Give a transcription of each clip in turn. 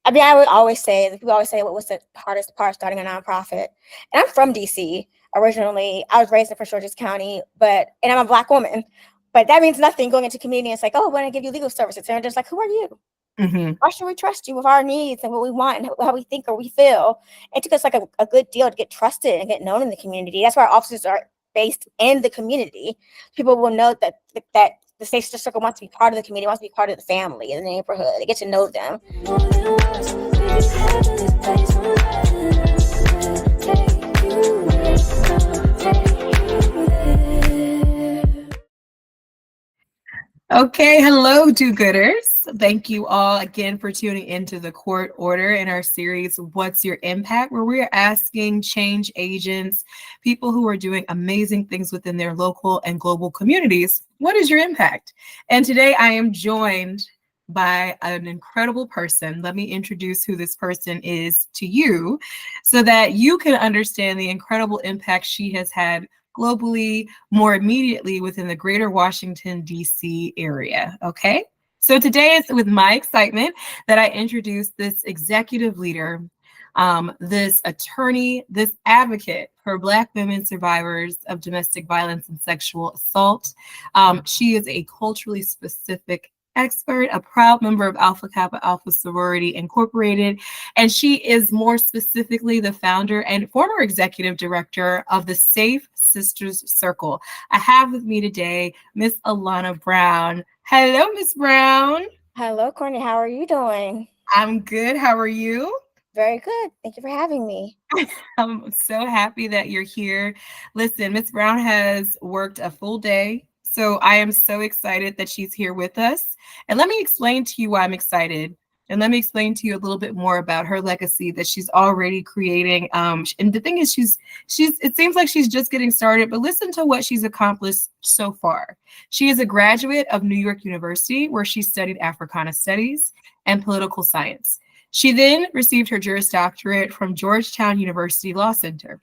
I mean, I would always say, people always say, what was the hardest part starting a nonprofit? And I'm from DC originally. I was raised in Prince George's County, and I'm a Black woman. But that means nothing going into community. It's like, oh, we're going to give you legal services. And they're just like, who are you? Mm-hmm. Why should we trust you with our needs and what we want and how we think or we feel? It took us like a good deal to get trusted and get known in the community. That's why our offices are based in the community. People will know that the Safe Sister Circle wants to be part of the community, wants to be part of the family in the neighborhood. They get to know them. Okay, hello, do-gooders. Thank you all again for tuning into the court order in our series, What's Your Impact? Where we are asking change agents, people who are doing amazing things within their local and global communities, what is your impact? And today I am joined by an incredible person. Let me introduce who this person is to you so that you can understand the incredible impact she has had globally, more immediately within the greater Washington, D.C. area, okay? So today is with my excitement that I introduce this executive leader, this attorney, this advocate for Black women survivors of domestic violence and sexual assault. She is a culturally specific expert, a proud member of Alpha Kappa Alpha Sorority Incorporated, and she is more specifically the founder and former executive director of the Safe Sisters Circle. I have with me today Miss Alana Brown. Hello, Miss Brown. Hello, Courtney. How are you doing? I'm good. How are you? Very good. Thank you for having me. I'm so happy that you're here. Listen, Miss Brown has worked a full day, so I am so excited that she's here with us. And let me explain to you why I'm excited. And let me explain to you a little bit more about her legacy that she's already creating. And the thing is, it seems like she's just getting started, but listen to what she's accomplished so far. She is a graduate of New York University, where she studied Africana Studies and Political Science. She then received her Juris Doctorate from Georgetown University Law Center.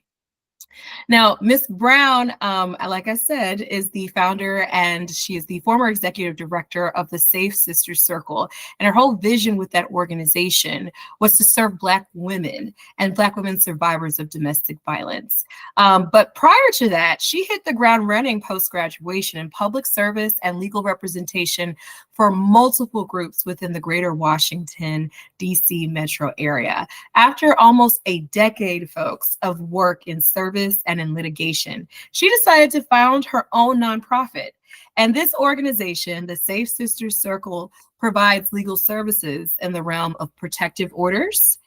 Now, Miss Brown, like I said, is the founder and she is the former executive director of the Safe Sisters Circle. And her whole vision with that organization was to serve Black women and Black women survivors of domestic violence. But prior to that, she hit the ground running post-graduation in public service and legal representation for multiple groups within the greater Washington, D.C. metro area. After almost a decade, folks, of work in service and in litigation, she decided to found her own nonprofit. And this organization, the Safe Sisters Circle, provides legal services in the realm of protective orders,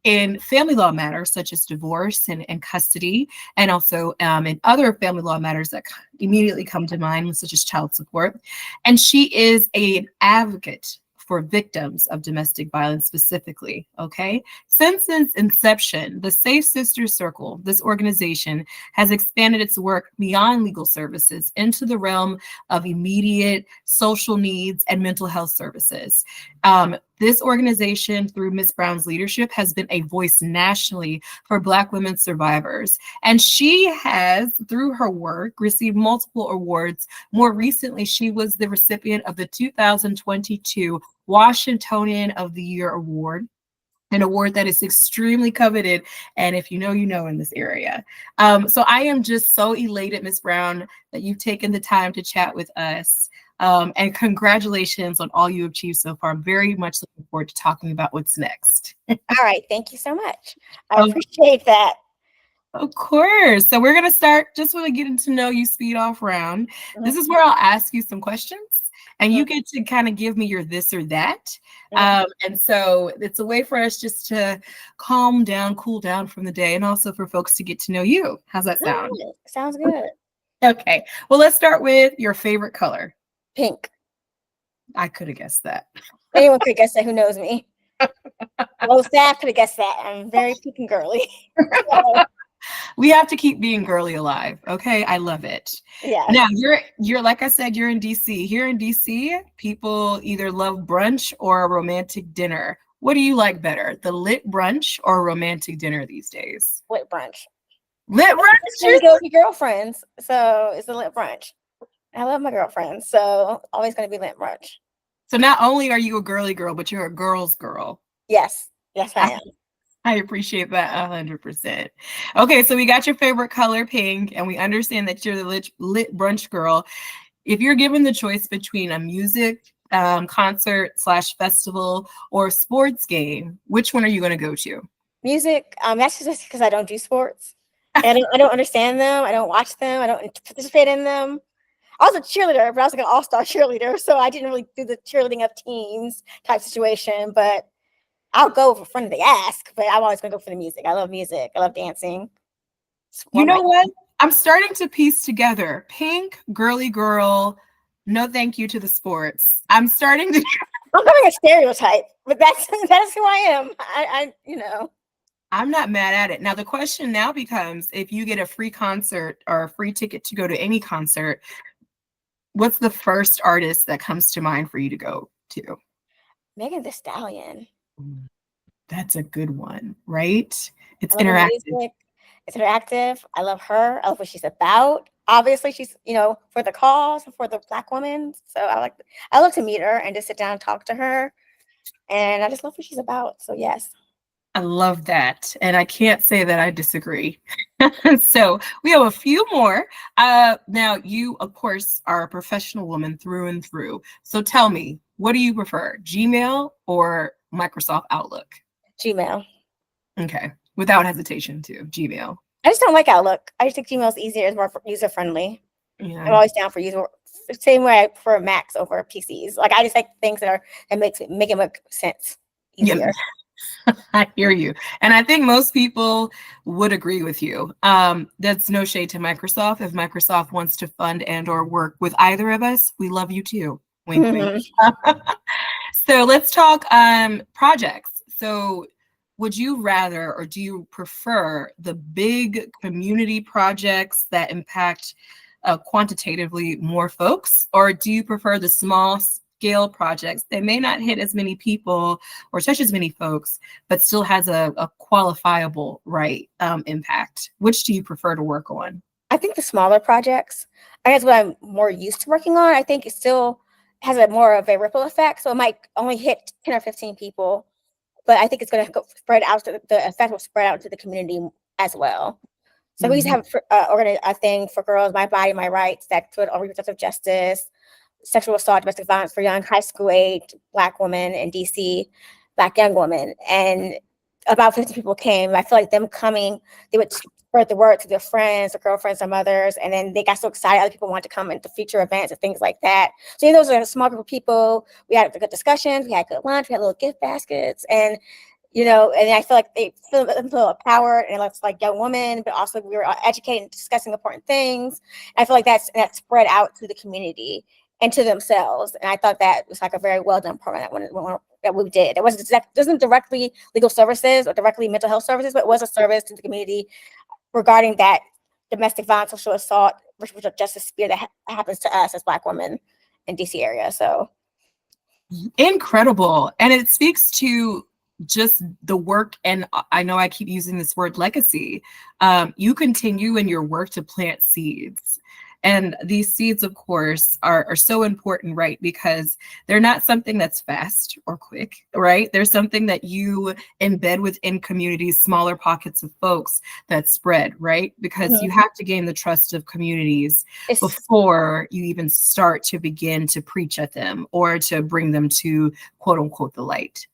in family law matters such as divorce and custody, and also in other family law matters that immediately come to mind, such as child support. And she is an advocate for victims of domestic violence specifically, okay? Since its inception, the Safe Sisters Circle, this organization, has expanded its work beyond legal services into the realm of immediate social needs and mental health services. This organization, through Ms. Brown's leadership, has been a voice nationally for Black women survivors. And she has, through her work, received multiple awards. More recently, she was the recipient of the 2022 Washingtonian of the Year Award, an award that is extremely coveted. And if you know, you know in this area. So I am just so elated, Ms. Brown, that you've taken the time to chat with us. And congratulations on all you achieved so far. I'm very much looking forward to talking about what's next. All right. Thank you so much. I appreciate that. Of course. So we're going to start just with a getting to know you speed off round. Mm-hmm. This is where I'll ask you some questions and you get to kind of give me your this or that. And so it's a way for us just to calm down, cool down from the day, and also for folks to get to know you. How's that sound? Sounds good. Okay. Well, let's start with your favorite color. Pink. I could have guessed that. Anyone could guess that who knows me. Well, staff could have guessed that. I'm very pink and girly. We have to keep being girly alive. Okay. I love it. Yeah. Now you're like I said, you're in DC. Here in DC, people either love brunch or a romantic dinner. What do you like better? The lit brunch or a romantic dinner these days? Lit brunch. Lit brunch? You go with your girlfriends. So it's a lit brunch. I love my girlfriends, so always going to be lit brunch. So not only are you a girly girl, but you're a girl's girl. Yes. Yes, I am. I appreciate that 100%. Okay, so we got your favorite color, pink, and we understand that you're the lit brunch girl. If you're given the choice between a music concert / festival or sports game, which one are you going to go to? Music, that's just because I don't do sports. And I don't understand them. I don't watch them. I don't participate in them. I was a cheerleader, but I was like an all-star cheerleader, so I didn't really do the cheerleading of teams type situation. But I'll go for fun if they ask. But I'm always gonna go for the music. I love music. I love dancing. You know what? I'm starting to piece together pink, girly girl. No, thank you to the sports. I'm starting to. I'm having a stereotype, but that's who I am. I'm not mad at it. Now, the question now becomes if you get a free concert or a free ticket to go to any concert, what's the first artist that comes to mind for you to go to? Megan Thee Stallion. That's a good one, right? It's interactive. It's interactive. I love her. I love what she's about. Obviously, she's, for the cause, for the Black woman. So I love to meet her and just sit down and talk to her. And I just love what she's about. So yes. I love that. And I can't say that I disagree. So we have a few more. Now, you, of course, are a professional woman through and through. So tell me, what do you prefer, Gmail or Microsoft Outlook? Gmail. Okay. Without hesitation, too. Gmail. I just don't like Outlook. I just think Gmail is easier. It's more user-friendly. Yeah. I'm always down for user. Same way I prefer Macs over PCs. Like, I just like things that make it make sense easier. Yeah. I hear you. And I think most people would agree with you. That's no shade to Microsoft. If Microsoft wants to fund and or work with either of us, we love you too. Wink, wink. So let's talk projects. So would you rather, or do you prefer the big community projects that impact quantitatively more folks, or do you prefer the small scale projects that may not hit as many people or touch as many folks, but still has a qualifiable impact? Which do you prefer to work on? I think the smaller projects. I guess what I'm more used to working on. I think it still has a more of a ripple effect. So it might only hit 10 or 15 people, but I think it's going to spread out. The effect will spread out to the community as well. So we used to have a thing for girls, My Body, My Rights, that put on reproductive justice, sexual assault, domestic violence for young high school age Black women in DC, Black young women. And about 50 people came. I feel like them coming, they would spread the word to their friends, their girlfriends, their mothers, and then they got so excited. Other people wanted to come into future events and things like that. So those are a small group of people. We had good discussions. We had good lunch. We had little gift baskets. And and I feel like they feel empowered, and it's like young women, but also we were educating, discussing important things. And I feel like that spread out to the community and to themselves. And I thought that was like a very well done program that we did. It wasn't directly legal services or directly mental health services, but it was a service to the community regarding that domestic violence, sexual assault, reproductive justice sphere that happens to us as Black women in DC area. So incredible. And it speaks to just the work, and I know I keep using this word legacy. You continue in your work to plant seeds. And these seeds, of course, are so important, right? Because they're not something that's fast or quick, right? They're something that you embed within communities, smaller pockets of folks that spread, right? Because you have to gain the trust of communities before you even start to begin to preach at them or to bring them to, quote unquote, the light.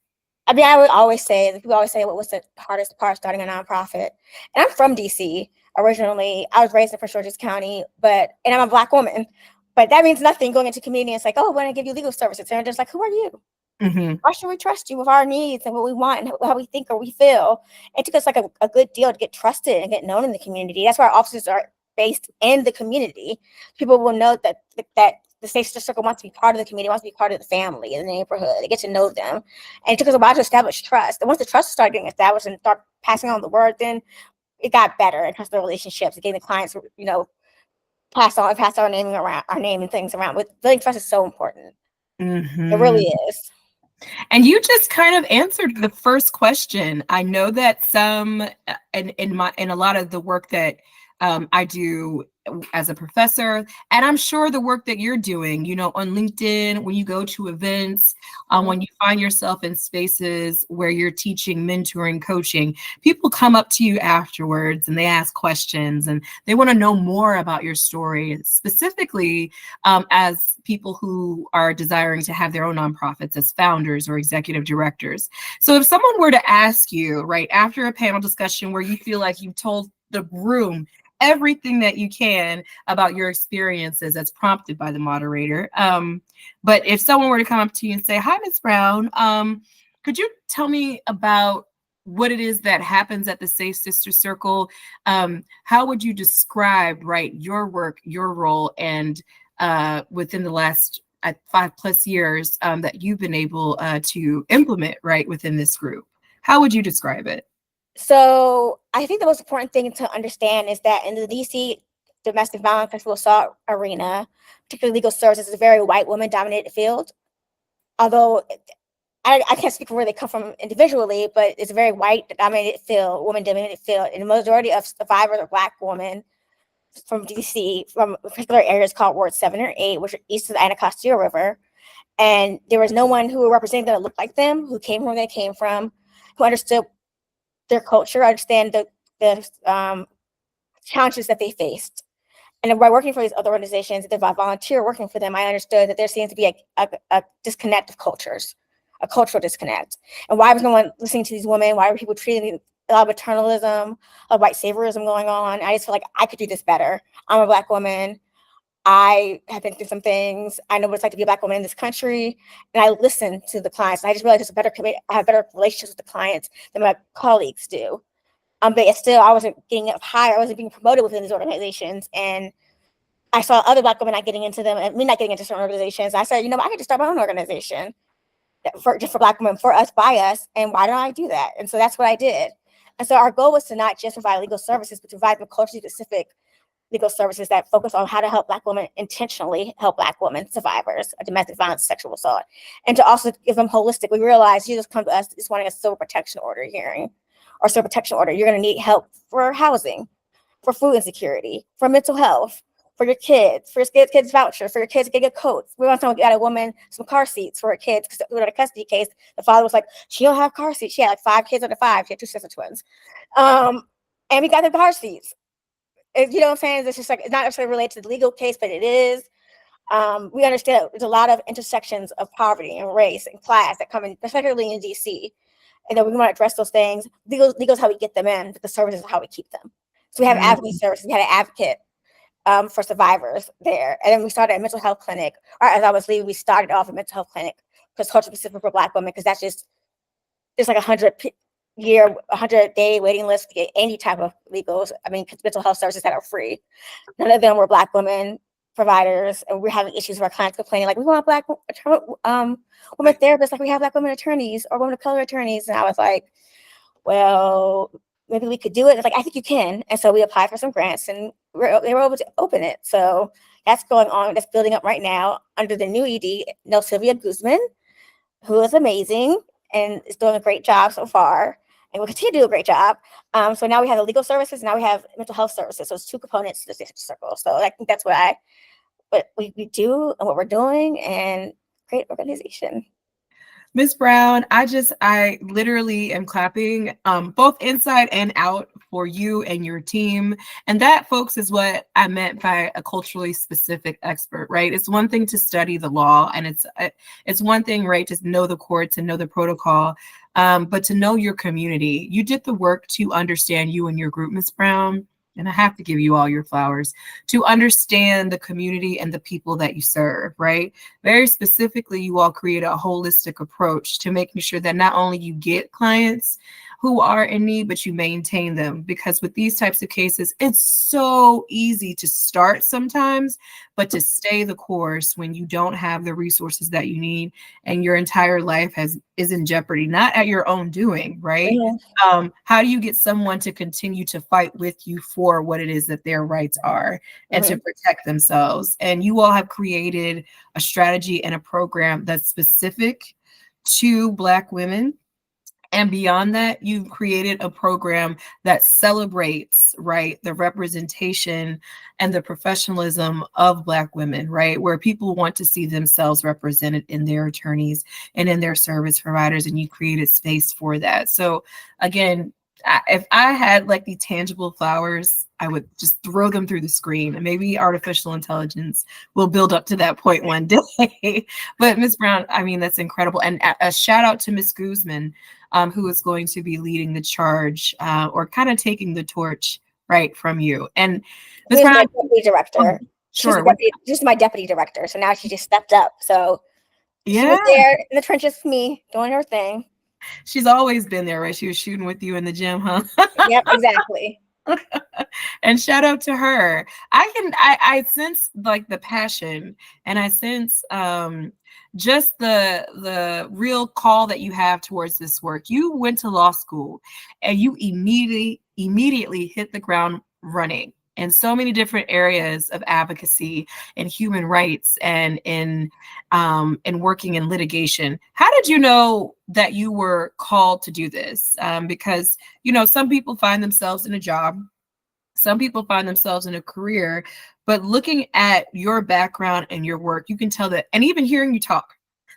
I mean, I would always say, people always say, what was the hardest part starting a nonprofit? And I'm from DC originally. I was raised in Prince George's County, and I'm a Black woman, but that means nothing going into community. It's like, oh, we're going to give you legal services. And they're just like, who are you? Why should we trust you with our needs and what we want and how we think or we feel? It took us like a good deal to get trusted and get known in the community. That's why our offices are based in the community. People will know that the Safe Sister Circle wants to be part of the community, wants to be part of the family in the neighborhood. They get to know them. And it took us a while to establish trust. And once the trust started getting established and start passing on the word, then it got better in terms of the relationships. It gave the clients, pass our name and things around. Building trust is so important. It really is. And you just kind of answered the first question. I know that some, in a lot of the work that I do as a professor, and I'm sure the work that you're doing, you know, on LinkedIn, when you go to events, when you find yourself in spaces where you're teaching, mentoring, coaching, people come up to you afterwards and they ask questions and they want to know more about your story, specifically as people who are desiring to have their own nonprofits as founders or executive directors. So if someone were to ask you, right, after a panel discussion where you feel like you've told the room everything that you can about your experiences as prompted by the moderator. But if someone were to come up to you and say, "Hi, Ms. Brown, could you tell me about what it is that happens at the Safe Sister Circle?" How would you describe, right, your work, your role, and within the last 5+ years that you've been able to implement, right, within this group? How would you describe it? So I think the most important thing to understand is that in the DC domestic violence sexual assault arena, particularly legal services, is a very white woman dominated field. Although I can't speak for where they come from individually, but it's a very white dominated field, woman dominated field. And the majority of survivors are Black women from DC, from particular areas called Ward 7 or 8, which are east of the Anacostia River. And there was no one who represented that looked like them, who came from where they came from, who understood their culture, understand the challenges that they faced. And by working for these other organizations, if I volunteer working for them, I understood that there seems to be a disconnect of cultures, a cultural disconnect. And why was no one listening to these women? Why were people treating a lot of maternalism, of white saviorism going on? I just feel like I could do this better. I'm a Black woman. I have been through some things. I know what it's like to be a Black woman in this country. And I listen to the clients. And I just realized I have better relationships with the clients than my colleagues do. But still, I wasn't getting up higher. I wasn't being promoted within these organizations. And I saw other Black women not getting into them and me not getting into certain organizations. I said, I could just start my own organization just for Black women, for us, by us. And why don't I do that? And so that's what I did. And so our goal was to not just provide legal services, but to provide them culturally specific legal services that focus on how to help Black women intentionally help Black women survivors of domestic violence, sexual assault, and to also give them holistic. We realize you just come to us just wanting a civil protection order hearing or civil protection order. You're going to need help for housing, for food insecurity, for mental health, for your kids, for your kids' voucher, for your kids to get coats. We want someone to get a woman some car seats for her kids because we had a custody case. The father was like, she don't have car seats. She had like 5 kids under 5. She had 2 sister twins. And we got the car seats. You know what I'm saying? It's just like, it's not necessarily related to the legal case, but it is. We understand that there's a lot of intersections of poverty and race and class that come in, particularly in DC. And then we want to address those things. Legal is how we get them in, but the services is how we keep them. So we have advocacy services. We had an advocate for survivors there. And then we started a mental health clinic. Or as I was leaving, we started off a mental health clinic because culture specific for Black women, because that's just, there's like 100-day waiting list to get any type of legals. I mean, mental health services that are free. None of them were Black women providers, and we're having issues with our clients complaining, like, we want Black women therapists, like we have Black women attorneys or women of color attorneys. And I was like, well, maybe we could do it. It's like, I think you can. And so we applied for some grants and they were able to open it. So that's going on. That's building up right now under the new ED, Sylvia Guzman, who is amazing and is doing a great job so far. And we'll continue to do a great job. So now we have the legal services. Now we have mental health services. So it's 2 components to the Sister Circle. So I think that's what we do and what we're doing, and great organization. Ms. Brown, I literally am clapping both inside and out for you and your team. And that, folks, is what I meant by a culturally specific expert, right? It's one thing to study the law, and it's one thing, right, to know the courts and know the protocol, but to know your community. You did the work to understand you and your group, Ms. Brown. And I have to give you all your flowers, to understand the community and the people that you serve, right? Very specifically, you all create a holistic approach to making sure that not only you get clients who are in need, but you maintain them. Because with these types of cases, it's so easy to start sometimes, but to stay the course when you don't have the resources that you need and your entire life is in jeopardy, not at your own doing, right? Mm-hmm. How do you get someone to continue to fight with you for what it is that their rights are and to protect themselves? And you all have created a strategy and a program that's specific to Black women And beyond that, you've created a program that celebrates, right, the representation and the professionalism of Black women, right, where people want to see themselves represented in their attorneys and in their service providers, and you created space for that. So again, if I had like the tangible flowers, I would just throw them through the screen, and maybe artificial intelligence will build up to that point one day. But Ms. Brown, I mean, that's incredible. And a shout out to Ms. Guzman, who is going to be leading the charge, or kind of taking the torch right from you. And Ms. Who's my Brown, deputy director? sure. She's my deputy director. So now she just stepped up. So she Yeah, was there in the trenches for me, doing her thing. she's always been there, right? She was shooting with you in the gym, huh? Yep, exactly. And shout out to her. I sense like the passion, and I sense just the real call that you have towards this work. You went to law school and you immediately hit the ground running in so many different areas of advocacy and human rights, and in working in litigation. How did you know that you were called to do this? Because, you know, some people find themselves in a job, some people find themselves in a career, but looking at your background and your work, you can tell that, and even hearing you talk,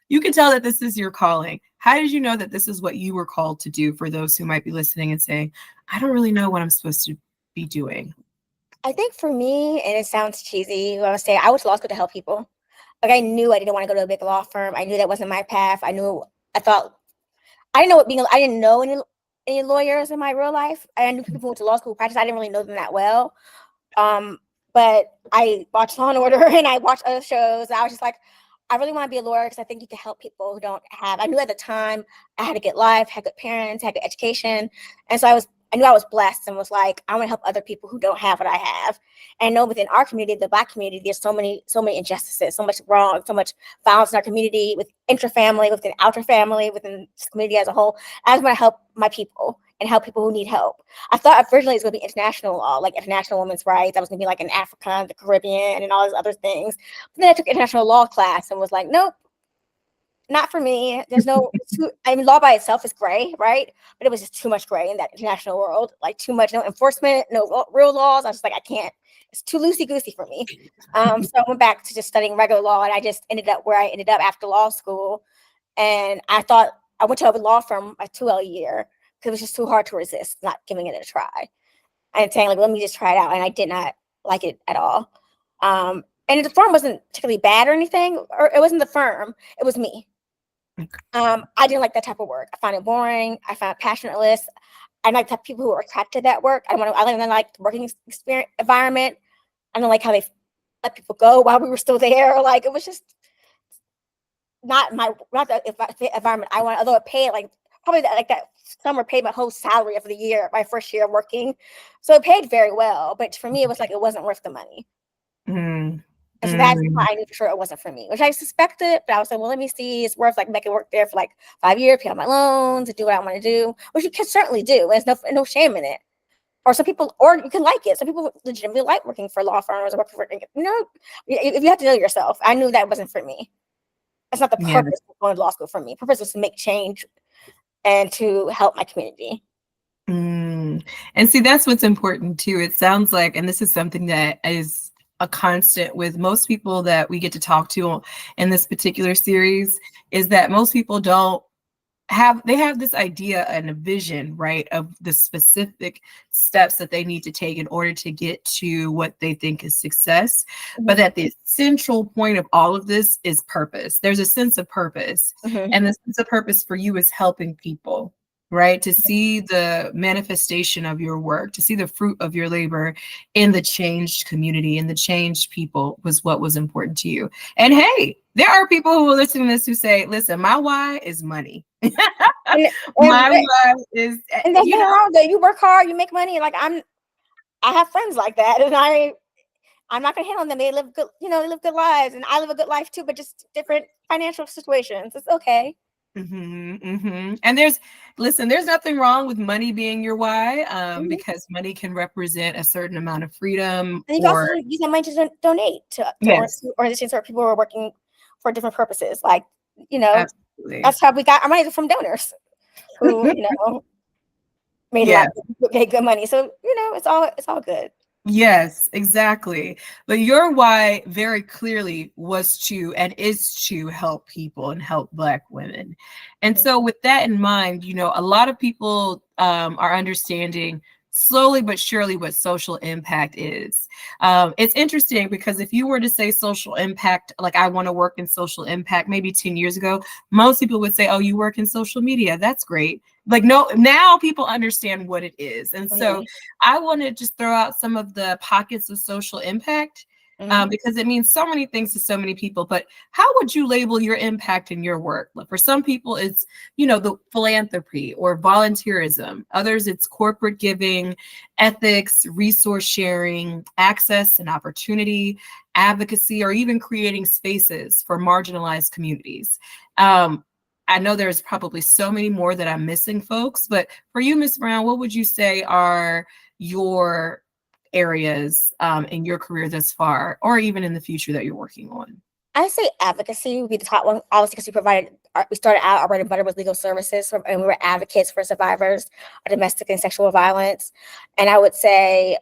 you can tell that this is your calling. How did you know that this is what you were called to do, for those who might be listening and saying, I don't really know what I'm supposed to be doing? I think for me, and it sounds cheesy, I would say I went to law school to help people. Like I knew I didn't want to go to a big law firm. I knew that wasn't my path. I didn't know I didn't know any lawyers in my real life. I knew people who went to law school practice. I didn't really know them that well. But I watched Law and Order and I watched other shows. And I was just like, I really want to be a lawyer because I think you can help people who don't have. I knew at the time I had a good life, had good parents, had good education, and so I knew I was blessed and was like, I want to help other people who don't have what I have. And I know within our community, the Black community, there's so many injustices, so much wrong, so much violence in our community, with intra-family, within outer family, within this community as a whole. I just want to help my people and help people who need help. I thought originally it was going to be international law, like international women's rights. I was going to be like in Africa, the Caribbean, and all those other things. But then I took international law class and was like, nope, not for me. There's law by itself is gray, right? But it was just too much gray in that international world, like too much, no enforcement, no real laws. I was just like, I can't. It's too loosey-goosey for me. So I went back to just studying regular law, and I just ended up where I ended up after law school. And I thought I went to a law firm a 2L year because it was just too hard to resist not giving it a try. And saying like, let me just try it out. And I did not like it at all. And the firm wasn't particularly bad or anything, or it wasn't the firm, it was me. I didn't like that type of work. I found it boring. I found it passionateless. I like to have people who are attracted to that work. I didn't like the working experience environment. I don't like how they let people go while we were still there. Like it was just not the environment I want. Although it paid like probably that summer paid my whole salary of the year, my first year working, so it paid very well. But for me, it was like it wasn't worth the money. And so that's why I knew for sure it wasn't for me, which I suspected, but I was like, well, let me see. It's worth like making work there for like 5 years, pay all my loans, and do what I want to do, which you can certainly do. There's no shame in it. Or some people, or you can like it. Some people legitimately like working for law firms or working for, if you have to know yourself. I knew that wasn't for me. That's not the purpose of going to law school for me. The purpose was to make change and to help my community. And see, that's what's important too. It sounds like, and this is something that is a constant with most people that we get to talk to in this particular series, is that most people they have this idea and a vision, right, of the specific steps that they need to take in order to get to what they think is success. But that the central point of all of this is purpose. There's a sense of purpose. And the sense of purpose for you is helping people, right? To see the manifestation of your work, to see the fruit of your labor in the changed community and the changed people was what was important to you. And hey, there are people who are listening to this who say, listen, my why is money. My why is, and that's wrong. That you work hard, you make money. Like I have friends like that, and I'm not gonna hate on them. They live good, they live good lives, and I live a good life too, but just different financial situations. It's okay. And there's nothing wrong with money being your why, because money can represent a certain amount of freedom. And you can also use that money to donate to organizations or people who are working for different purposes. Like, Absolutely. That's how we got our money from donors. who, made a Yeah. lot, made good money. So, it's all good. Yes, exactly. But your why very clearly was to and is to help people and help Black women. And so, with that in mind, a lot of people are understanding slowly but surely what social impact is. It's interesting because if you were to say social impact, like I want to work in social impact, maybe 10 years ago, most people would say, oh, you work in social media. That's great. Like, no, now people understand what it is. And so I want to just throw out some of the pockets of social impact because it means so many things to so many people. But how would you label your impact in your work? Like for some people, it's, the philanthropy or volunteerism. Others, it's corporate giving, ethics, resource sharing, access and opportunity, advocacy, or even creating spaces for marginalized communities. I know there's probably so many more that I'm missing, folks, but for you, Ms. Brown, what would you say are your areas in your career thus far, or even in the future that you're working on? I say advocacy would be the top one, obviously, because we started out our bread and butter was legal services, and we were advocates for survivors of domestic and sexual violence. And I would say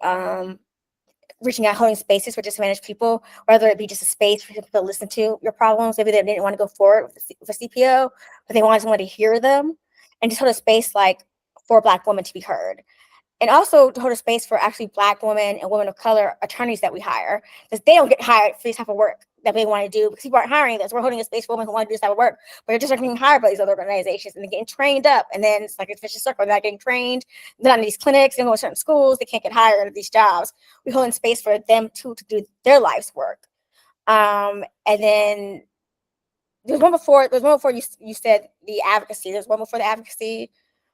reaching out, holding spaces for disadvantaged people, whether it be just a space for people to listen to your problems. Maybe they didn't want to go forward with a CPO, but they wanted someone to hear them, and just hold a space like for Black women to be heard. And also to hold a space for actually Black women and women of color attorneys that we hire, because they don't get hired for this type of work that they want to do, because people aren't hiring this. We're holding a space for women who want to do this type of work, but they're just not getting hired by these other organizations, and they're getting trained up. And then it's like a vicious circle. They're not getting trained. They're not in these clinics. They don't go to certain schools. They can't get hired into these jobs. We hold in space for them too to do their life's work. And then there's one before. You said the advocacy. There's one before the advocacy.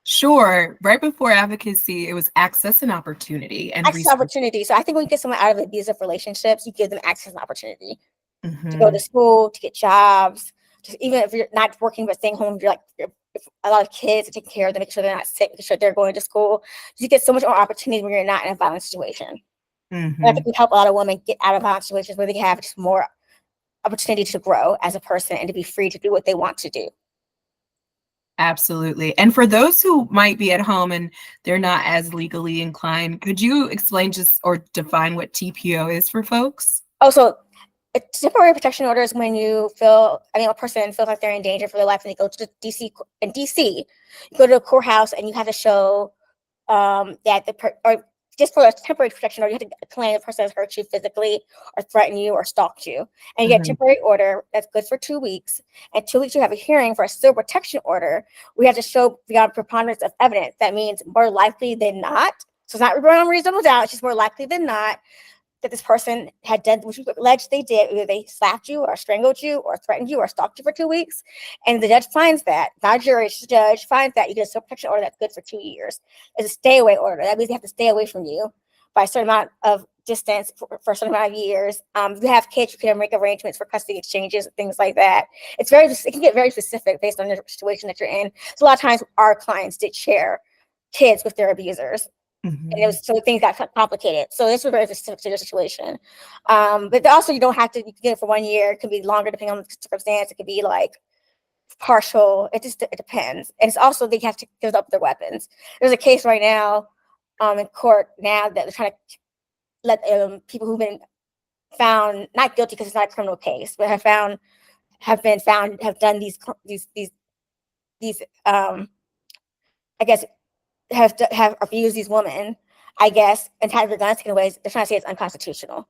Sure. Right before advocacy, it was access and opportunity and access opportunity. So I think when you get someone out of abusive relationships, you give them access and opportunity to go to school, to get jobs, just even if you're not working but staying home, if a lot of kids are taking care of them, make sure they're not sick, make sure they're going to school. You get so much more opportunity when you're not in a violent situation. And I think we help a lot of women get out of violent situations where they have just more opportunity to grow as a person and to be free to do what they want to do. Absolutely. And for those who might be at home and they're not as legally inclined, could you explain or define what TPO is for folks? Oh, so a temporary protection order is when a person feels like they're in danger for their life and they go to DC. In DC, you go to a courthouse and you have to show that just for a temporary protection order, you have to claim the person has hurt you physically or threatened you or stalked you. And you get a temporary order that's good for 2 weeks. And 2 weeks, you have a hearing for a civil protection order. We have to show beyond preponderance of evidence. That means more likely than not. So it's not beyond reasonable doubt. It's just more likely than not that this person had done what you alleged they did. Either they slapped you or strangled you or threatened you or stalked you for 2 weeks. And the judge finds that, not a jury, it's the judge finds that you get a civil protection order that's good for 2 years. It's a stay away order. That means they have to stay away from you by a certain amount of distance for a certain amount of years. If you have kids, you can make arrangements for custody exchanges, things like that. It can get very specific based on the situation that you're in. So a lot of times our clients did share kids with their abusers. And so things got complicated. So this was very specific to your situation. But also you don't have to, you can get it for 1 year. It can be longer depending on the circumstance. It could be like partial. It depends. And it's also, they have to give up their weapons. There's a case right now in court now that they're trying to let people who've been found not guilty because it's not a criminal case, but have done these I guess have abused these women, I guess, and had their guns taken away. They're trying to say it's unconstitutional.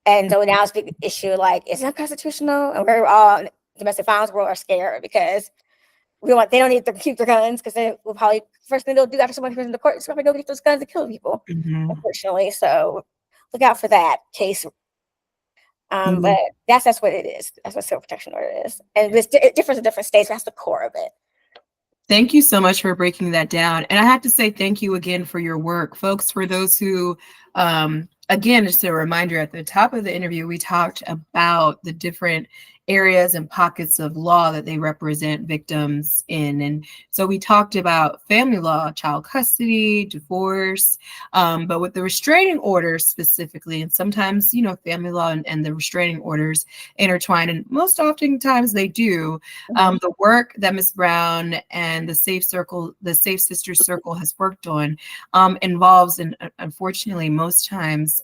And so now it's a big issue, like, is it unconstitutional? And we're all in domestic violence world are scared because they don't need to keep their guns, because they will probably, first thing they'll do after someone goes in the court is probably go get those guns and kill people, unfortunately. So look out for that case. But that's what it is. That's what civil protection order is. And it differs in different states, but that's the core of it. Thank you so much for breaking that down. And I have to say thank you again for your work. Folks, for those who, again, just a reminder, at the top of the interview, we talked about the different areas and pockets of law that they represent victims in. And so we talked about family law, child custody, divorce, but with the restraining orders specifically, and sometimes, you know, family law and the restraining orders intertwine, and most oftentimes they do. The work that Ms. Brown and the Safe Sisters Circle has worked on involves, and unfortunately most times,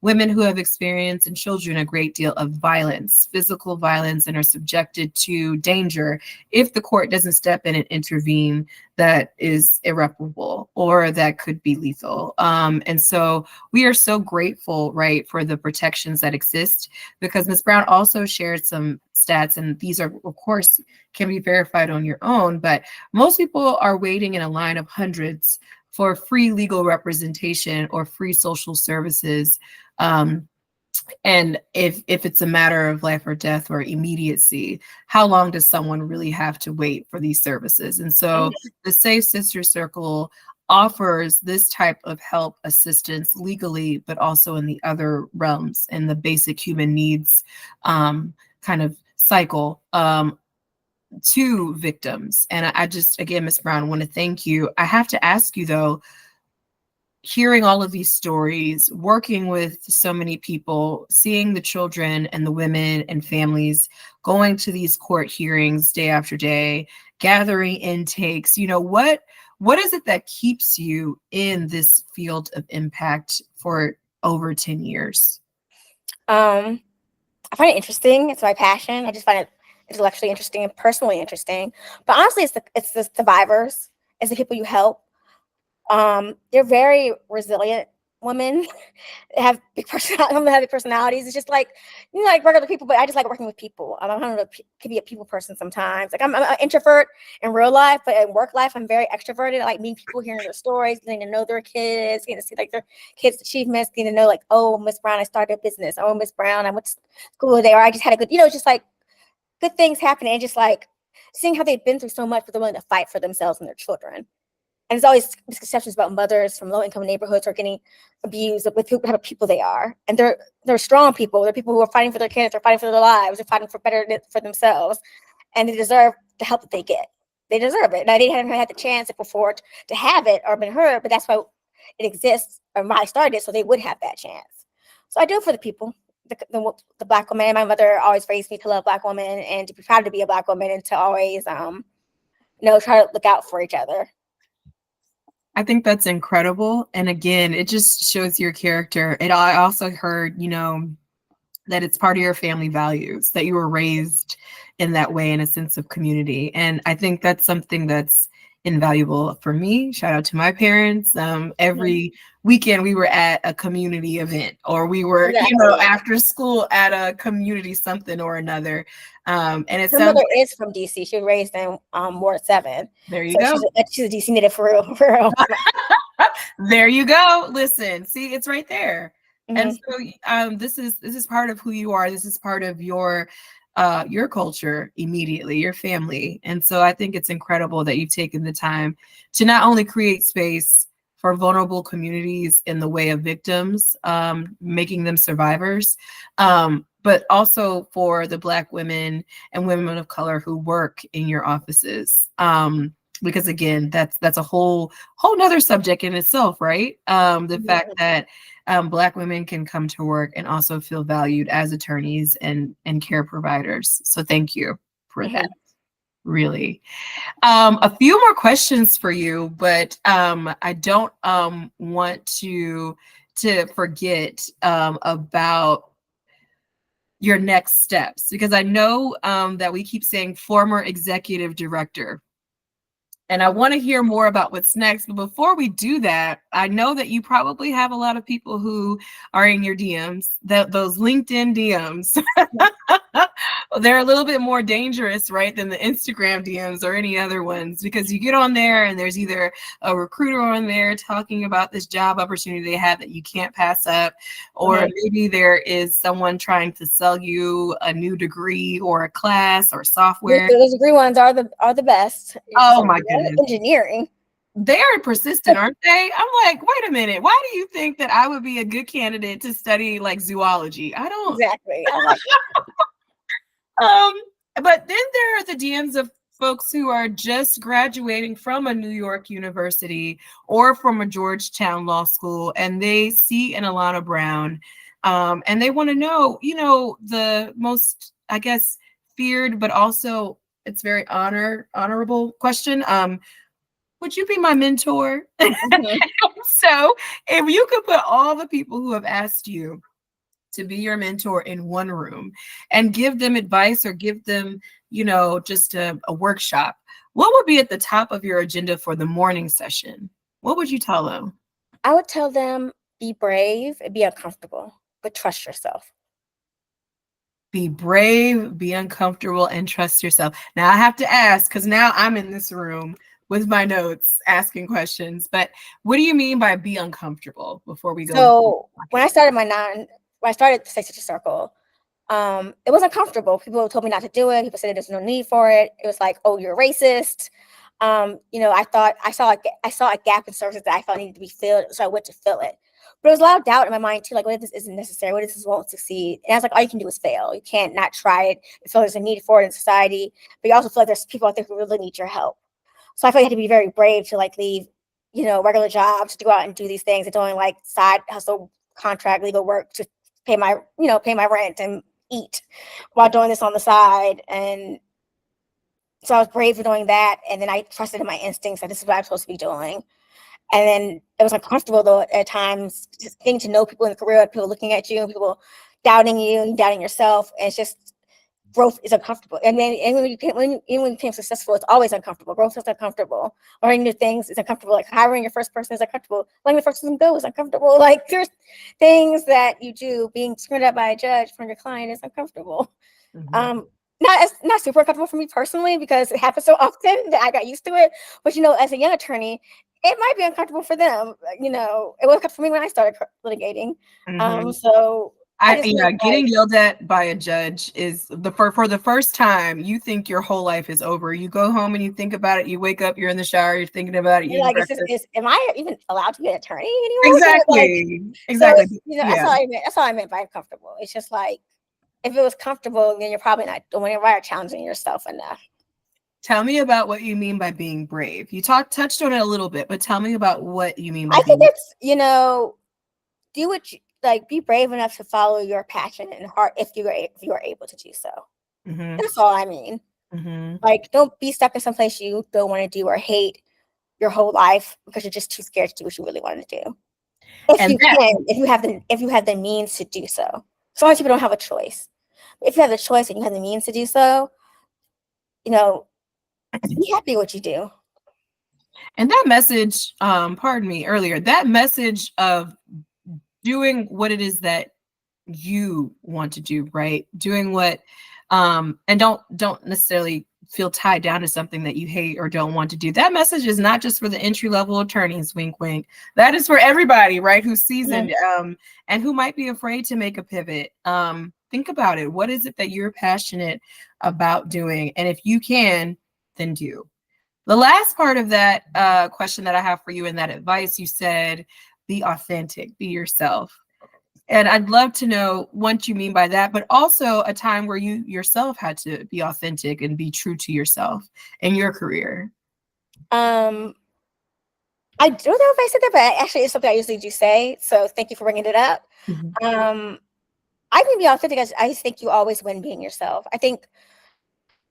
women who have experienced and children a great deal of violence, physical violence, and are subjected to danger if the court doesn't step in and intervene, that is irreparable or that could be lethal. And so we are so grateful, right, for the protections that exist, because Ms. Brown also shared some stats, and these are, of course, can be verified on your own, but most people are waiting in a line of hundreds for free legal representation or free social services. And if it's a matter of life or death or immediacy, how long does someone really have to wait for these services? And so the Safe Sisters Circle offers this type of help, assistance legally, but also in the other realms, in the basic human needs kind of cycle to victims. And I just, again, Ms. Brown, want to thank you. I have to ask you though, hearing all of these stories, working with so many people, seeing the children and the women and families going to these court hearings day after day, gathering intakes, you know, what is it that keeps you in this field of impact for over 10 years? I find it interesting. It's my passion. I just find it intellectually interesting and personally interesting. But honestly, it's the survivors, it's the people you help. They're very resilient women. They have big personalities. It's just like, you know, like regular people, but I just like working with people. I'm kind of can be a people person sometimes. Like I'm an introvert in real life, but in work life, I'm very extroverted. I like meeting people, hearing their stories, getting to know their kids, getting to see like their kids' achievements, getting to know like, oh, Miss Brown, I started a business. Oh, Miss Brown, I went to school there. I just had a good, you know, just like good things happening, and just like seeing how they've been through so much, but they're willing to fight for themselves and their children. And there's always misconceptions about mothers from low-income neighborhoods or getting abused with who type of people they are. And they're strong people. They're people who are fighting for their kids, they're fighting for their lives, they're fighting for better for themselves. And they deserve the help that they get. They deserve it. Now, they haven't had the chance before to have it or been heard, but that's why it exists, or why I started it, so they would have that chance. So I do it for the people, the Black woman. My mother always raised me to love Black women and to be proud to be a Black woman, and to always, you know, try to look out for each other. I think that's incredible. And again, it just shows your character. I also heard, you know, that it's part of your family values, that you were raised in that way, in a sense of community. And I think that's something that's invaluable for me. Shout out to my parents. Every weekend we were at a community event, or we were, you know, after school at a community something or another. And it Her mother is from DC. She was raised in Ward 7. There you go. She's a DC native for real. There you go. Listen, see, it's right there. And so this is part of who you are. This is part of your culture immediately, your family. And so I think it's incredible that you've taken the time to not only create space for vulnerable communities in the way of victims, making them survivors, but also for the Black women and women of color who work in your offices. Because again, that's a whole nother subject in itself, right? The fact that Black women can come to work and also feel valued as attorneys and care providers. So thank you for that. Really. A few more questions for you, but I don't want to forget about your next steps, because I know that we keep saying former executive director. And I want to hear more about what's next. But before we do that, I know that you probably have a lot of people who are in your DMs, those LinkedIn DMs. They're a little bit more dangerous, right, than the Instagram DMs or any other ones, because you get on there and there's either a recruiter on there talking about this job opportunity they have that you can't pass up, or maybe there is someone trying to sell you a new degree or a class or software. Those degree ones are the best. Oh my goodness. Engineering. They are persistent, aren't they? I'm like, wait a minute. Why do you think that I would be a good candidate to study like zoology? I don't. Exactly. But then there are the DMs of folks who are just graduating from a New York university or from a Georgetown law school, and they see an Alana Brown, and they want to know, the most, I guess, feared, but also it's very honorable question. Would you be my mentor? Mhm. So if you could put all the people who have asked you to be your mentor in one room and give them advice or give them, just a workshop, what would be at the top of your agenda for the morning session? What would you tell them? I would tell them, be brave and be uncomfortable, but trust yourself. Be brave, be uncomfortable, and trust yourself. Now I have to ask, because now I'm in this room with my notes asking questions, but what do you mean by be uncomfortable before we go? So when I started the Safe Sister Circle, it was uncomfortable. People told me not to do it. People said there's no need for it. It was like, oh, you're racist. I saw a gap in services that I felt needed to be filled, so I went to fill it. But there was a lot of doubt in my mind too, like, what if this isn't necessary? What if this won't succeed? And I was like, all you can do is fail. You can't not try it. You feel there's a need for it in society, but you also feel like there's people out there who really need your help. So I feel like you had to be very brave to like leave, regular jobs, to go out and do these things and doing like side hustle, contract, legal work to pay my rent and eat while doing this on the side. And so I was brave for doing that. And then I trusted in my instincts that this is what I'm supposed to be doing. And then it was uncomfortable though at times, just getting to know people in the career, people looking at you, people doubting you, doubting yourself. And it's just, growth is uncomfortable. And then when you became successful, it's always uncomfortable. Growth is uncomfortable. Learning new things is uncomfortable. Like hiring your first person is uncomfortable. Letting the first person go is uncomfortable. Like there's things that you do. Being screwed up by a judge from your client is uncomfortable. Mm-hmm. Not super uncomfortable for me personally because it happens so often that I got used to it. But as a young attorney, it might be uncomfortable for them. It was uncomfortable for me when I started litigating. Mm-hmm. So getting yelled at by a judge is for the first time you think your whole life is over. You go home and you think about it. You wake up, you're in the shower, you're thinking about it. You're like, am I even allowed to be an attorney anymore? Exactly. So that's all I meant by uncomfortable. It's just like, if it was comfortable, then you're probably not doing it right or challenging yourself enough. Tell me about what you mean by being brave. You touched on it a little bit, but tell me about what you mean by I think it's, do what you like, be brave enough to follow your passion and heart if you are able to do so. Mm-hmm. That's all I mean. Mm-hmm. Like, don't be stuck in some place you don't want to do or hate your whole life because you're just too scared to do what you really want to do. If you have the means to do so. Some people don't have a choice. If you have the choice and you have the means to do so, be happy what you do. And that message, pardon me, earlier, that message of doing what it is that you want to do, right? Doing what, and don't necessarily feel tied down to something that you hate or don't want to do. That message is not just for the entry-level attorneys, wink, wink. That is for everybody, right? Who's seasoned, and who might be afraid to make a pivot. Think about it. What is it that you're passionate about doing? And if you can, then do. The last part of that question that I have for you and that advice, you said, be authentic, be yourself. And I'd love to know what you mean by that, but also a time where you yourself had to be authentic and be true to yourself in your career. I don't know if I said that, but actually it's something I usually do say. So thank you for bringing it up. Mm-hmm. I can be authentic. I think you always win being yourself. I think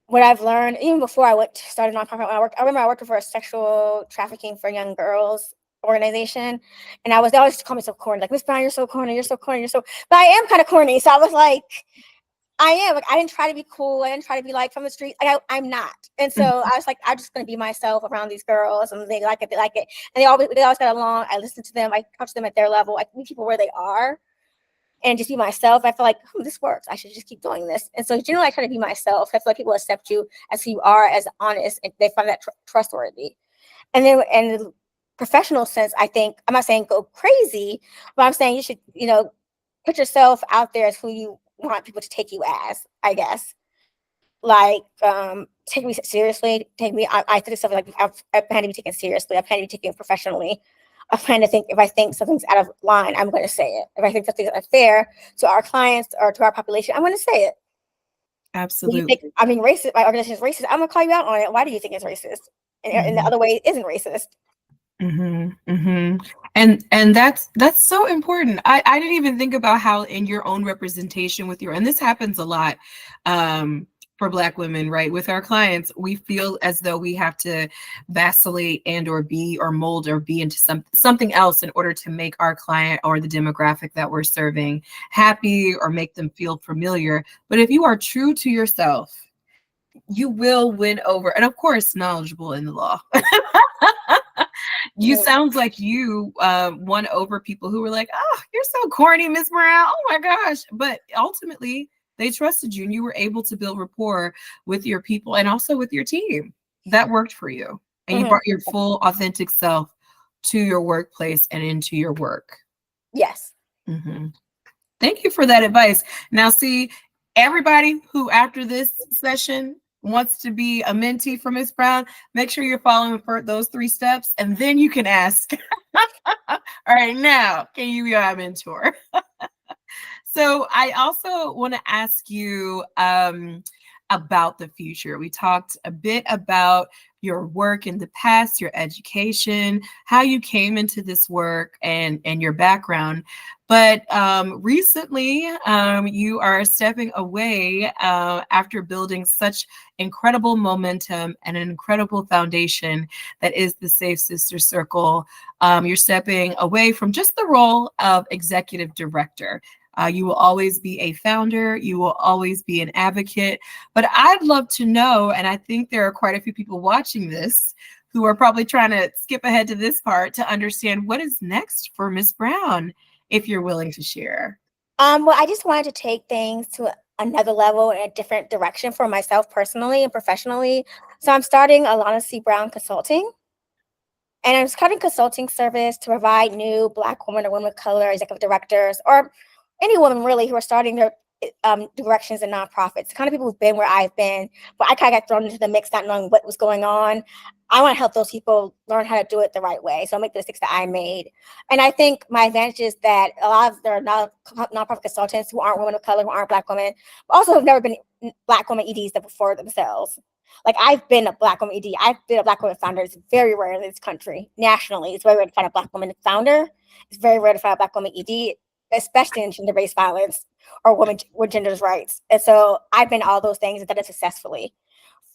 what I've learned, even before I started nonprofit, I remember I worked for a sexual trafficking for young girls organization, and they always call me so corny, like, Miss Brown, you're so corny, but I am kind of corny. So I was like, I am. Like, I didn't try to be cool. I didn't try to be like from the street. I'm not. And so I was like, I'm just gonna be myself around these girls, and they like it, and they always got along. I listened to them. I talked to them at their level. I meet people where they are. And just be myself. I feel like, this works. I should just keep doing this. And so generally I try to be myself. I feel like people accept you as who you are, as honest, and they find that trustworthy. And then in the professional sense, I think, I'm not saying go crazy, but I'm saying you should, put yourself out there as who you want people to take you as, I guess. Like, take me seriously. I think stuff like, I plan to be taken seriously. I plan to be taken professionally. I plan to think, if I think something's out of line, I'm going to say it. If I think something's unfair to our clients or to our population, I'm going to say it. Absolutely. You think I'm being racist? My organization is racist. I'm gonna call you out on it. Why do you think it's racist? And the other way isn't racist. And that's so important. I didn't even think about how in your own representation with and this happens a lot for Black women, right? With our clients, we feel as though we have to vacillate and or be or mold or be into something else in order to make our client or the demographic that we're serving happy or make them feel familiar. But if you are true to yourself, you will win over, and of course, knowledgeable in the law. You sounds like you won over people who were like, oh, you're so corny, Miss Brown. Oh my gosh. But ultimately, they trusted you and you were able to build rapport with your people and also with your team. That worked for you. And you brought your full authentic self to your workplace and into your work. Yes. Thank you for that advice. Now, see, everybody who after this session wants to be a mentee for Miss Brown, make sure you're following for those 3 steps, and then you can ask, all right, now, can you be my mentor? So I also want to ask you about the future. We talked a bit about your work in the past, your education, how you came into this work and your background. But recently, you are stepping away after building such incredible momentum and an incredible foundation that is the Safe Sister Circle. You're stepping away from just the role of executive director. You will always be a founder. You will always be an advocate. But I'd love to know, and I think there are quite a few people watching this who are probably trying to skip ahead to this part to understand what is next for Miss Brown, if you're willing to share. Well, I just wanted to take things to another level in a different direction for myself personally and professionally. So I'm starting Alana Brown Consulting. And I'm starting consulting service to provide new Black women or women of color executive directors, or any woman really who are starting their directions in nonprofits, the kind of people who've been where I've been, but I kind of got thrown into the mix, not knowing what was going on. I want to help those people learn how to do it the right way. So I'll make the mistakes that I made. And I think my advantage is that a lot of there are nonprofit consultants who aren't women of color, who aren't Black women, but also have never been Black women EDs that before themselves. Like I've been a Black woman ED. I've been a Black woman founder. It's very rare in this country. Nationally, it's very rare to find a Black woman founder. It's very rare to find a Black woman ED, especially in gender-based violence or women with gender's rights. And so I've been all those things and done it successfully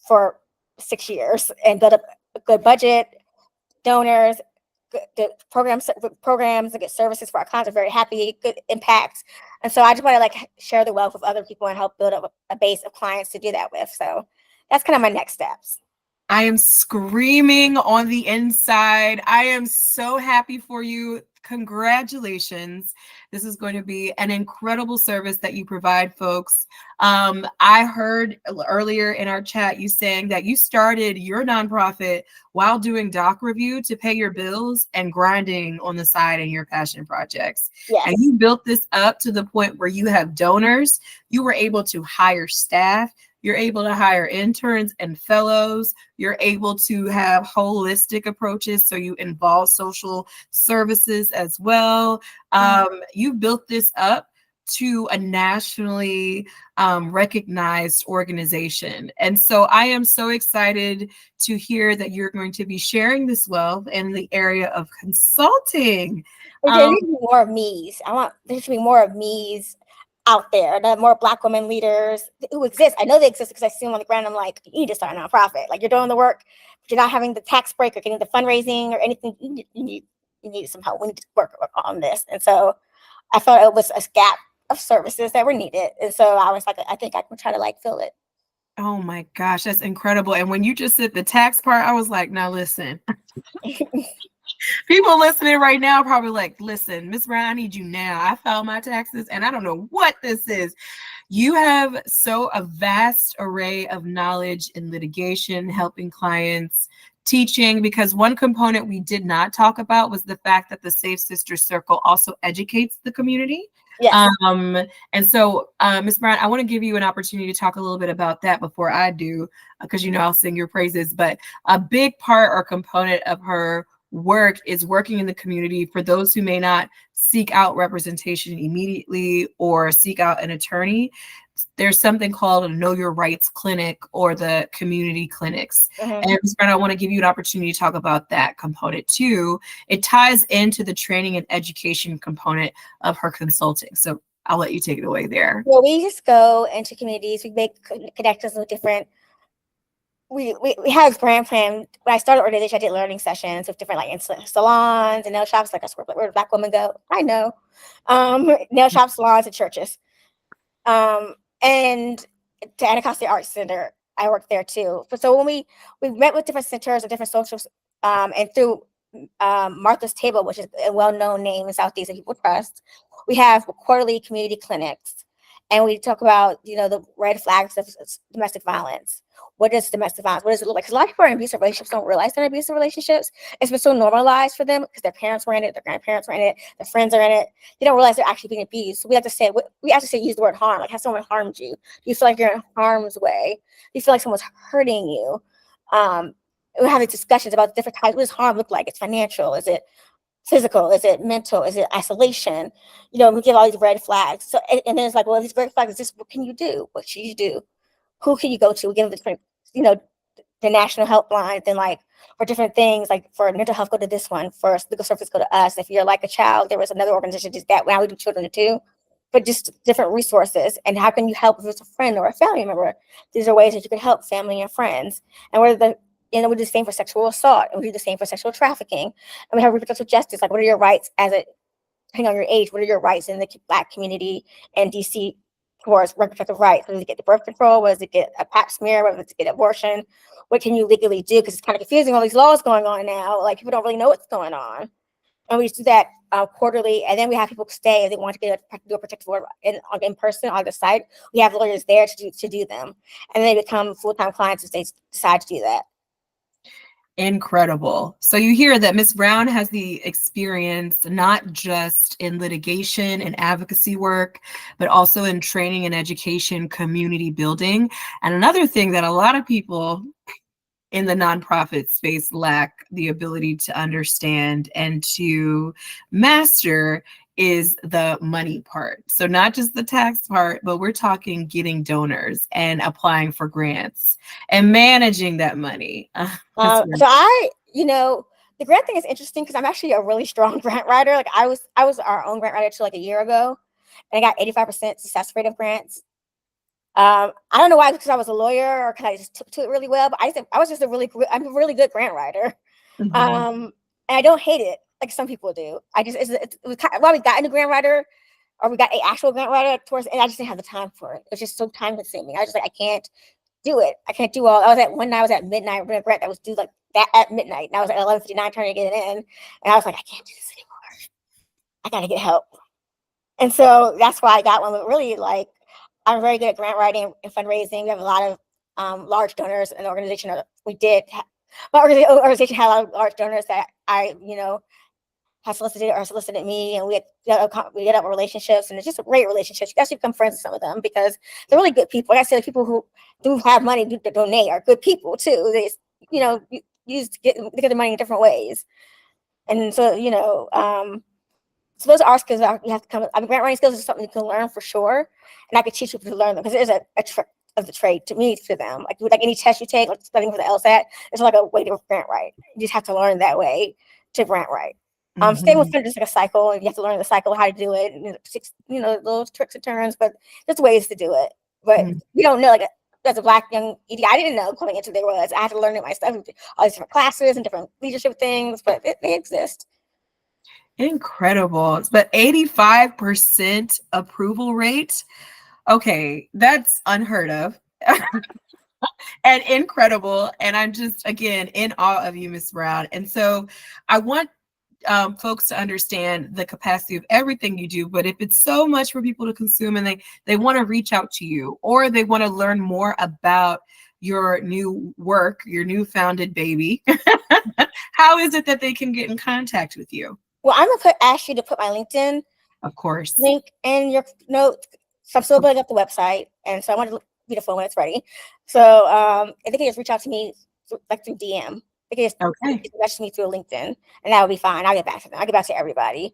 for 6 years and built up a good budget, donors, good programs, and good services for our clients. Are very happy, good impact. And so I just want to like share the wealth with other people and help build up a base of clients to do that with. So that's kind of my next steps. I am screaming on the inside. I am so happy for you. Congratulations. This is going to be an incredible service that you provide, folks. I heard earlier in our chat you saying that you started your nonprofit while doing doc review to pay your bills and grinding on the side in your passion projects. Yes. And you built this up to the point where you have donors. You were able to hire staff. You're able to hire interns and fellows. You're able to have holistic approaches. So you involve social services as well. You built this up to a nationally recognized organization. And so I am so excited to hear that you're going to be sharing this wealth in the area of consulting. There needs to be more of me's. There should be more of me's out there, the more Black women leaders who exist. I know they exist because I see them on the ground. I'm like, you need to start a nonprofit. Like you're doing the work, but you're not having the tax break or getting the fundraising or anything. You need some help. We need to work on this. And so I felt it was a gap of services that were needed. And so I was like, I think I can try to like fill it. Oh my gosh, that's incredible. And when you just said the tax part, I was like, now listen. People listening right now probably like, listen, Miss Brown, I need you now. I filed my taxes and I don't know what this is. You have a vast array of knowledge in litigation, helping clients, teaching, because one component we did not talk about was the fact that the Safe Sister Circle also educates the community. Yes. And so, Ms. Brown, I want to give you an opportunity to talk a little bit about that before I do, because I'll sing your praises. But a big part or component of her work is working in the community for those who may not seek out representation immediately or seek out an attorney. there's something called a Know Your Rights clinic or the community clinics. And Ms. Brown, I want to give you an opportunity to talk about that component too. It ties into the training and education component of her consulting. So I'll let you take it away there. Well, we just go into communities. We make connections with different. We have a grand plan. When I started organization, I did learning sessions with different like salons and nail shops. Like, where Black women go. I know, nail shops, salons, and churches. And to Anacostia Arts Center, I worked there too. So when we met with different centers and different socials, and through Martha's Table, which is a well-known name in Southeast that people trust, we have quarterly community clinics, and we talk about, you know, the red flags of domestic violence. What is domestic violence? What does it look like? Because a lot of people in abusive relationships don't realize they're in abusive relationships. It's been so normalized for them because their parents were in it, their grandparents were in it, their friends are in it. They don't realize they're actually being abused. So we have to say, use the word harm. Like, has someone harmed you? Do you feel like you're in harm's way? Do you feel like someone's hurting you? We're having discussions about different types. What does harm look like? It's financial. Is it physical? Is it mental? Is it isolation? You know, we give all these red flags. So, and then it's like, well, these red flags, what can you do? What should you do? Who can you go to? We give them different, you know, the national helplines, and like for different things, like for mental health, go to this one. For legal services, go to us. If you're like a child, there was another organization just that. Now we do children too, but just different resources. And how can you help if it's a friend or a family member? These are ways that you can help family and friends. And we do the same for sexual assault, and we do the same for sexual trafficking. And we have reproductive justice. Like, what are your rights depending on your age? What are your rights in the Black community and DC towards reproductive rights? Whether to get the birth control, whether to get a pap smear, whether to get abortion, what can you legally do? Because it's kind of confusing, all these laws going on now. Like, people don't really know what's going on. And we just do that quarterly. And then we have people stay if they want to do a protective order in person on the site. We have lawyers there to do them. And they become full-time clients if they decide to do that. Incredible. So you hear that Ms. Brown has the experience not just in litigation and advocacy work, but also in training and education, community building. And another thing that a lot of people in the nonprofit space lack the ability to understand and to master is the money part. So not just the tax part, but we're talking getting donors and applying for grants and managing that money. So the grant thing is interesting because I'm actually a really strong grant writer. Like, I was our own grant writer till like a year ago, and I got 85% success rate of grants. I don't know why, because I was a lawyer or because I just took to it really well, but I'm a really good grant writer. Mm-hmm. And I don't hate it like some people do. It was kind of, we got into grant writer, or we got an actual grant writer towards, and I just didn't have the time for it. It was just so time consuming. I was just like, I can't do it. I can't do all. One night I was at midnight with a grant that was due like that at midnight, and I was at 11:59 trying to get it in, and I was like, I can't do this anymore. I gotta get help. And so that's why I got one. But really, like, I'm very good at grant writing and fundraising. We have a lot of large donors in the organization. My organization had a lot of large donors that I, have solicited me, and we get up relationships, and it's just great relationships. You actually become friends with some of them because they're really good people. Like I said, the people who do have money to donate are good people too. They, use to get the money in different ways. And so, so those are our skills that you have to come. Grant writing skills is something you can learn for sure, and I could teach people to learn them because it is a trick of the trade to me, to them. Like any test you take, like studying for the LSAT, it's like a way to grant write. You just have to learn that way to grant write. Staying with friends is like a cycle, and you have to learn the cycle, how to do it, and little tricks and turns, but there's ways to do it. But you don't know, like, as a Black young ED, I didn't know coming into there was. I had to learn it myself, all these different classes and different leadership things, but they exist. Incredible. But 85% approval rate. Okay, that's unheard of. And incredible. And I'm just, again, in awe of you, Ms. Brown. And so I want folks to understand the capacity of everything you do, but if it's so much for people to consume and they want to reach out to you, or they want to learn more about your new work, your new founded baby, how is it that they can get in contact with you? Well, I'm going to ask you to put my LinkedIn, of course, link in your notes. So I'm still building up the website, and so I want to be the phone when it's ready. So if they can just reach out to me through DM. They can just message me through LinkedIn, and that would be fine. I'll get back to them. I'll get back to everybody.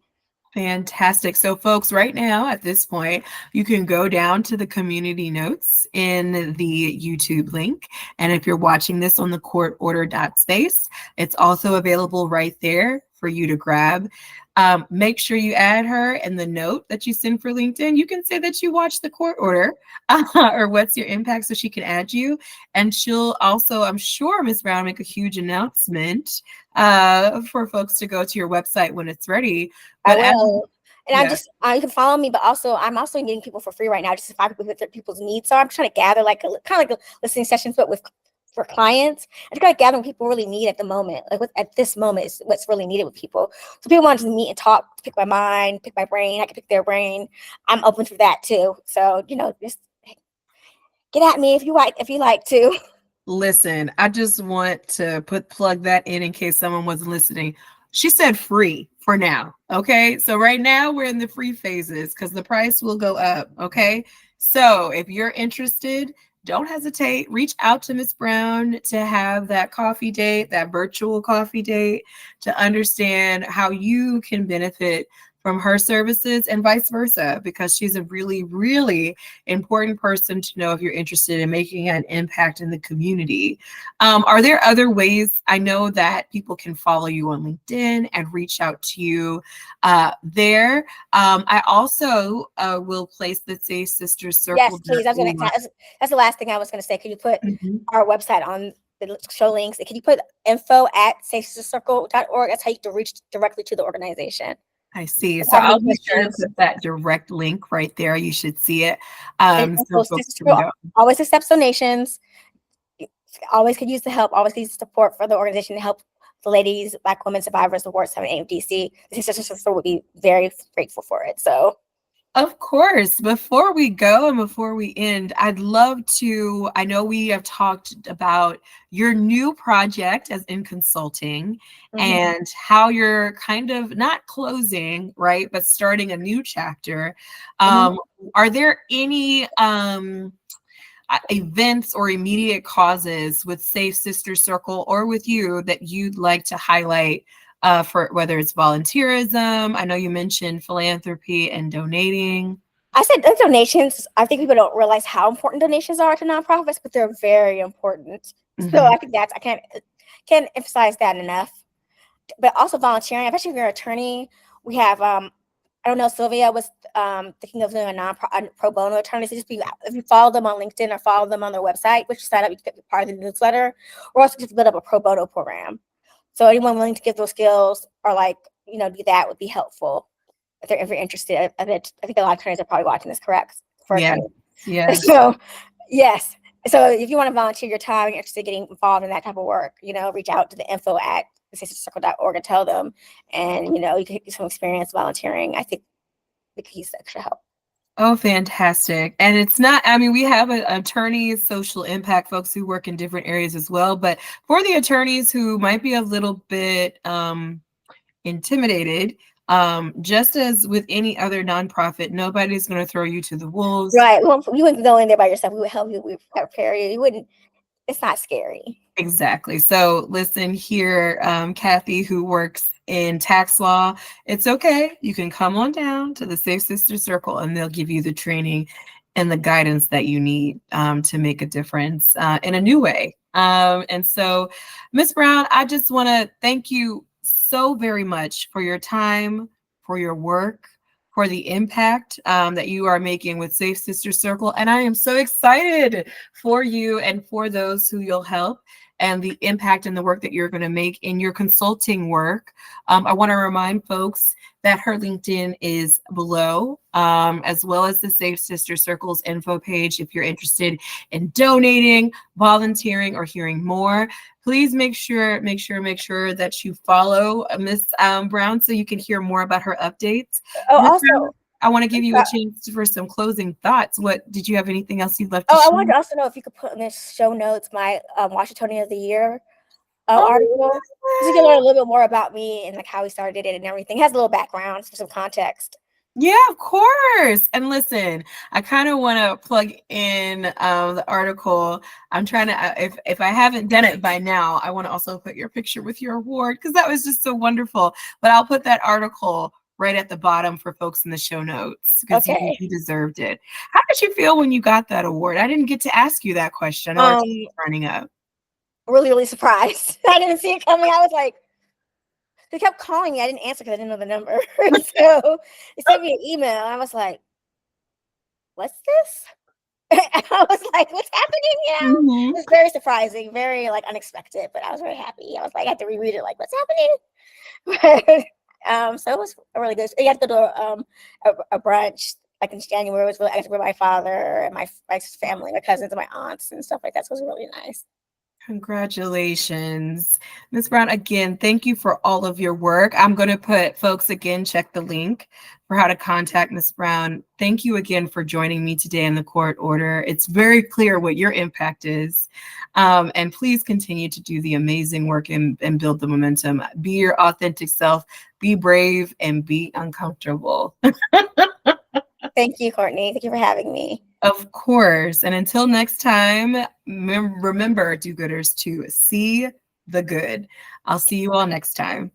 Fantastic. So folks, right now at this point, you can go down to the community notes in the YouTube link. And if you're watching this on the courtorder.space, it's also available right there for you to grab. Make sure you add her in the note that you send for LinkedIn. You can say that you watched the court order or what's your impact so she can add you. And she'll also, I'm sure, Ms. Brown, make a huge announcement for folks to go to your website when it's ready. But I will. And yeah. you can follow me, but also I'm also getting people for free right now just to find people with people's needs. So I'm trying to gather like kind of like listening sessions, but for clients. I'm trying to gather what people really need at the moment. Like at this moment is what's really needed with people. So people want to meet and talk, pick my mind, pick my brain. I can pick their brain. I'm open for that too. So, just get at me if you like to. Listen, I just want to plug that in case someone wasn't listening. She said free for now. Okay. So right now we're in the free phases because the price will go up. Okay. So if you're interested, don't hesitate. Reach out to Ms. Brown to have that coffee date, that virtual coffee date, to understand how you can benefit from her services and vice versa, because she's a really, really important person to know if you're interested in making an impact in the community. Are there other ways? I know that people can follow you on LinkedIn and reach out to you there. I also will place the Safe Sisters Circle. Yes, please. That's the last thing I was going to say. Could you put our website on the show links? Can you put info@safesistersorg.org? That's how you can reach directly to the organization. I see. So I'll be sure to put that direct link right there. You should see it. So always accepts donations. Always could use the help. Always needs support for the organization to help the ladies, Black women survivors of Ward 7 AMDC. The Sisters would be very grateful for it. So. Of course. Before we go and before we end, I'd love to, I know we have talked about your new project as in consulting and how you're kind of not closing, right, but starting a new chapter. Are there any events or immediate causes with Safe Sister Circle or with you that you'd like to highlight? For whether it's volunteerism, I know you mentioned philanthropy and donating. I said donations. I think people don't realize how important donations are to nonprofits, but they're very important. So I think I can't emphasize that enough. But also volunteering, especially if you're an attorney. We have I don't know, Sylvia was thinking of doing a pro bono attorney. So if you follow them on LinkedIn or follow them on their website, which you sign up, you get part of the newsletter, or also just build up a pro bono program. So anyone willing to give those skills or do that would be helpful if you're interested. I think a lot of attorneys are probably watching this, correct? Yeah. So yes. So if you want to volunteer your time, you're interested in getting involved in that type of work, reach out to the info@safesistersorg.org and tell them, and you can get some experience volunteering. I think the keys extra help. Oh, fantastic. And it's not, I mean, we have attorneys, social impact folks who work in different areas as well. But for the attorneys who might be a little bit intimidated, just as with any other nonprofit, nobody's going to throw you to the wolves. Right. Well, you wouldn't go in there by yourself. We would help you. We would prepare you. You wouldn't, it's not scary. Exactly. So listen here, Kathy, who works in tax law, it's okay. You can come on down to the Safe Sister Circle and they'll give you the training and the guidance that you need to make a difference in a new way. And so, Ms. Brown, I just want to thank you so very much for your time, for your work, for the impact that you are making with Safe Sister Circle. And I am so excited for you and for those who you'll help and the impact and the work that you're going to make in your consulting work. I want to remind folks that her LinkedIn is below, as well as the Safe Sister Circle's info page. If you're interested in donating, volunteering, or hearing more, please make sure that you follow Ms. Brown so you can hear more about her updates. Also, I want to give you a chance for some closing thoughts. What did you have anything else you'd love to share? I wanted to also know if you could put in the show notes my Washingtonian of the Year article. So you can learn a little bit more about me and how we started it and everything. It has a little background for some context. Yeah, of course. And listen, I kind of want to plug in the article. I'm trying to, if I haven't done it by now, I want to also put your picture with your award because that was just so wonderful. But I'll put that article right at the bottom for folks in the show notes because Okay. you deserved it. How did you feel when you got that award? I didn't get to ask you that question. Our time is running up. Really, really surprised. I didn't see it coming. I was like, they kept calling me. I didn't answer because I didn't know the number. So they sent me an email. I was like, what's this? I was like, what's happening now? Mhm. It was very surprising, very like unexpected, but I was very happy. I was like, I had to reread it, like, what's happening? So it was really good. You had to go to a brunch like in January. It was really, I got to with my father and my family, my cousins and my aunts and stuff like that. So it was really nice. Congratulations. Ms. Brown, again, thank you for all of your work. I'm going to put, folks, again, check the link for how to contact Ms. Brown. Thank you again for joining me today in the court order. It's very clear what your impact is. And please continue to do the amazing work and build the momentum. Be your authentic self, be brave, and be uncomfortable. Thank you, Courtney. Thank you for having me. Of course. And until next time, remember, do-gooders, to see the good. I'll see you all next time.